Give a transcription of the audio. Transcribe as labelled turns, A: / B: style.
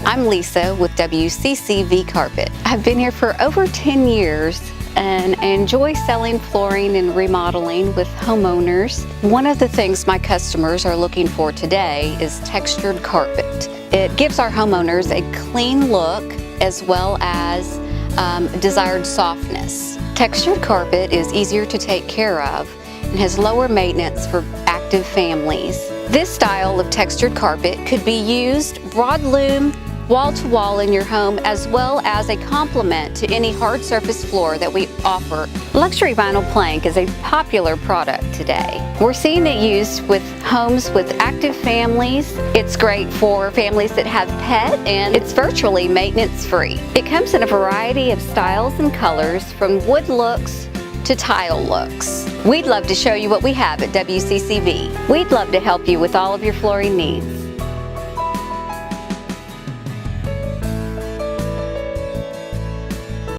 A: I'm Lisa with WCCV Carpet. I've been here for over 10 years and I enjoy selling flooring and remodeling with homeowners. One of the things my customers are looking for today is textured carpet. It gives our homeowners a clean look as well as desired softness. Textured carpet is easier to take care of and has lower maintenance for active families. This style of textured carpet could be used broadloom, wall-to-wall in your home, as well as a complement to any hard surface floor that we offer. Luxury vinyl plank is a popular product today. We're seeing it used with homes with active families. It's great for families that have pets, and it's virtually maintenance-free. It comes in a variety of styles and colors, from wood looks to tile looks. We'd love to show you what we have at WCCV. We'd love to help you with all of your flooring needs.